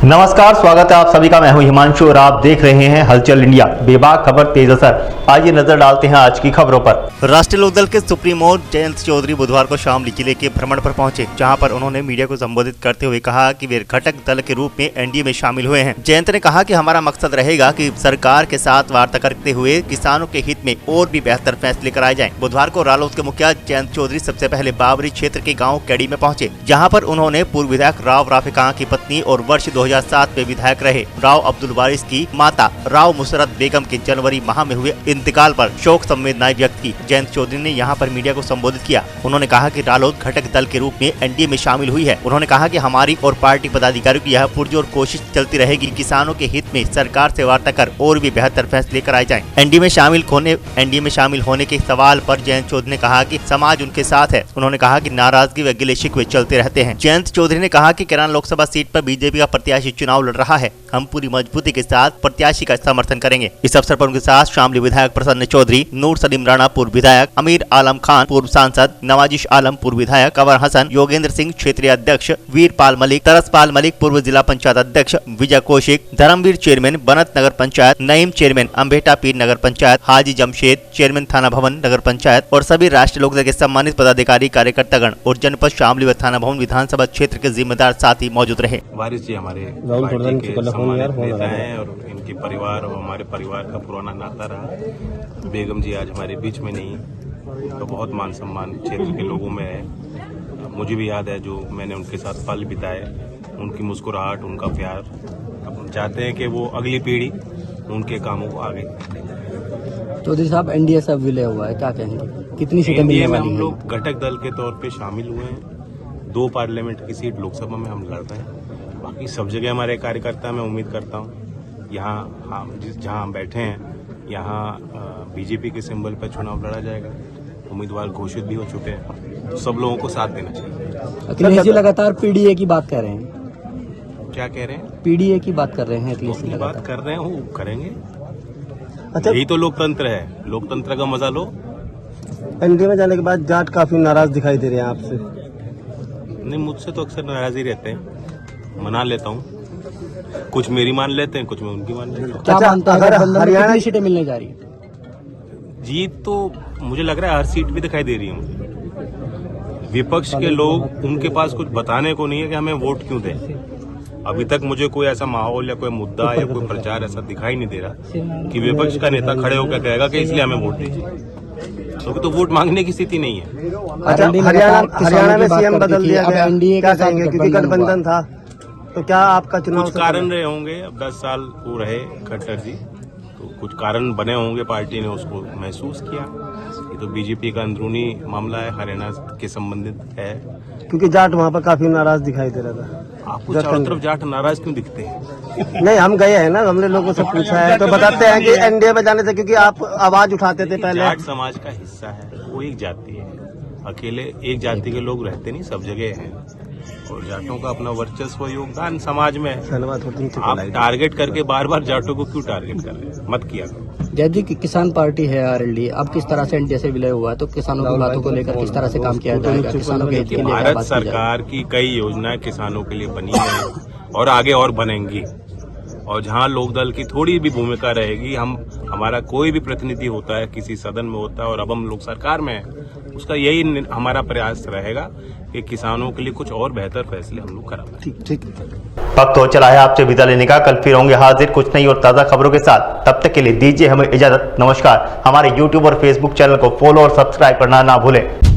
नमस्कार, स्वागत है आप सभी का। मैं हूं हिमांशु और आप देख रहे हैं हलचल इंडिया। बेबाक खबर तेज असर। आइए नजर डालते हैं आज की खबरों पर। राष्ट्रीय लोकदल के सुप्रीमो जयंत चौधरी बुधवार को शामली जिले के भ्रमण पर पहुंचे, जहां पर उन्होंने मीडिया को संबोधित करते हुए कहा कि वे घटक दल के रूप में एनडीए में शामिल हुए हैं। जयंत ने कहा कि हमारा मकसद रहेगा कि सरकार के साथ वार्ता करते हुए किसानों के हित में और भी बेहतर फैसले कराए जाएं। बुधवार को रालोद के मुखिया जयंत चौधरी सबसे पहले बाबरी क्षेत्र के गाँव कैडी में पहुंचे, जहाँ पर उन्होंने पूर्व विधायक राव राफिका की पत्नी और वर्ष 2007 में विधायक रहे राव अब्दुल वारिस की माता राव मुसरत बेगम के जनवरी माह में हुए इंतकाल पर शोक संवेदनाएं व्यक्त की। जयंत चौधरी ने यहां पर मीडिया को संबोधित किया। उन्होंने कहा कि रालोद घटक दल के रूप में एनडीए में शामिल हुई है। उन्होंने कहा कि हमारी और पार्टी पदाधिकारियों की यह पुरजोर कोशिश चलती रहेगी, किसानों के हित में सरकार से वार्ता कर और भी बेहतर फैसले कराए जाएं। एनडीए में शामिल होने के सवाल पर जयंत चौधरी ने कहा कि समाज उनके साथ है। उन्होंने कहा कि नाराजगी व गिले शिकवे चलते रहते हैं। जयंत चौधरी ने कहा कि कैराना लोकसभा सीट पर बीजेपी का प्रत्याशी चुनाव लड़ रहा है। हम पूरी मजबूती के साथ प्रत्याशी का समर्थन करेंगे। इस अवसर पर उनके साथ शामली विधायक प्रसन्न चौधरी, नूर सलीम राणा पूर्व विधायक, अमीर आलम खान पूर्व सांसद, नवाजिश आलम पूर्व विधायक, कंवर हसन, योगेंद्र सिंह क्षेत्रीय अध्यक्ष, वीरपाल मलिक, तरसपाल मलिक पूर्व जिला पंचायत अध्यक्ष, विजय कौशिक, धर्मवीर चेयरमैन बनत नगर पंचायत, नईम चेयरमैन अम्बेटा पीर नगर पंचायत, हाजी जमशेद चेयरमैन थाना भवन नगर पंचायत और सभी राष्ट्रीय लोकदल के सम्मानित पदाधिकारी, कार्यकर्तागण और जनपद शामली व थाना भवन विधानसभा क्षेत्र के जिम्मेदार साथी मौजूद रहे। वारिस जी हमारे पार्टी के सम्मानित नेता हैं और इनके परिवार और हमारे परिवार का पुराना नाता रहा। बेगम जी आज हमारे बीच में नहीं, तो बहुत मान सम्मान क्षेत्र के लोगों में है। मुझे भी याद है जो मैंने उनके साथ पल बिताए, उनकी मुस्कुराहट, उनका प्यार। अब हम चाहते हैं कि वो अगली पीढ़ी उनके कामों को आगे। चौधरी साहब, एनडीए सब विलय हुआ है, क्या कहेंगे? कितनी सीटें मिलने वाली हैं? हम लोग घटक दल के तौर पे शामिल हुए हैं। 2 पार्लियामेंट की सीट लोकसभा में हम लड़ रहे हैं। बाकी सब जगह हमारे कार्यकर्ता, मैं उम्मीद करता हूँ यहाँ जहाँ हम बैठे हैं यहाँ बीजेपी के सिंबल पर चुनाव लड़ा जाएगा। उम्मीदवार घोषित भी हो चुके हैं, तो सब लोगों को साथ देना चाहिए। अखिलेश जी लगातार पीडीए की बात कर रहे हैं। क्या कह रहे हैं? पीडीए की बात कर रहे हैं। अखिलेश जी बात कर रहे हैं, वो करेंगे। अच्छा, यही तो लोकतंत्र है, लोकतंत्र का मजा लो। एनडीए में जाने के बाद जाट काफी नाराज दिखाई दे रहे हैं आपसे। नहीं, मुझसे तो अक्सर नाराज ही रहते हैं, मना लेता हूँ। कुछ मेरी मान लेते हैं, कुछ मैं उनकी मान लेता हूँ। क्या मानते हैं, हरियाणा कितनी सीटें मिलने जा रही है? जीत तो मुझे लग रहा है हर सीट भी दिखाई दे रही है मुझे। विपक्ष के लोग, उनके पास कुछ बताने को नहीं है कि हमें वोट क्यों दें। अभी तक मुझे कोई ऐसा माहौल या कोई मुद्दा या कोई प्रचार ऐसा दिखाई नहीं दे रहा कि विपक्ष का नेता खड़े होकर कहेगा कि इसलिए हमें वोट दीजिए। तो वोट मांगने की स्थिति नहीं है। अच्छा, हरियाणा में सीएम बदल दिया गया, क्या कहेंगे? क्योंकि गठबंधन था, तो क्या आपका चुनाव? कुछ कारण रहे होंगे। अब 10 साल वो रहे खट्टर जी, तो कुछ कारण बने होंगे, पार्टी ने उसको महसूस किया। ये तो बीजेपी का अंदरूनी मामला है, हरियाणा के संबंधित है। क्योंकि जाट वहाँ पर काफी नाराज दिखाई दे रहा था। आपको चारों तरफ जाट नाराज क्यों दिखते हैं? नहीं, हम गए हैं ना, हमने लोगों से पूछा है, तो बताते हैं कि एनडीए में जाने से, क्योंकि आप आवाज उठाते थे पहले। जाट समाज का हिस्सा है, वो एक जाति है। अकेले एक जाति के लोग रहते नहीं, सब जगह हैं। और जाटों का अपना वर्चस्व, योगदान समाज में है। आप टारगेट करके बार बार जाटों को क्यों टारगेट कर रहे हैं? मत किया करो। जैद जी, किसान पार्टी है आरएलडी, अब किस तरह से एनडीए से विलय हुआ है, तो किसानों की बातों को लेकर किस तरह से काम किया जाएगा? किसानों के हित के लिए भारत सरकार की कई योजनाएं किसानों के लिए बनी है और आगे और बनेंगी। और जहां लोकदल की थोड़ी भी भूमिका रहेगी, हमारा कोई भी प्रतिनिधि होता है, किसी सदन में होता है, और अब हम लोग सरकार में हैं, उसका यही हमारा प्रयास रहेगा कि किसानों के लिए कुछ और बेहतर फैसले हम लोग कराएं। ठीक। वक्त हो चला है आपसे विदा लेने का। कल फिर होंगे हाजिर कुछ नई और ताज़ा खबरों के साथ। तब तक के लिए दीजिए हमें इजाजत। नमस्कार। हमारे YouTube और Facebook चैनल को फॉलो और सब्सक्राइब करना ना भूलें।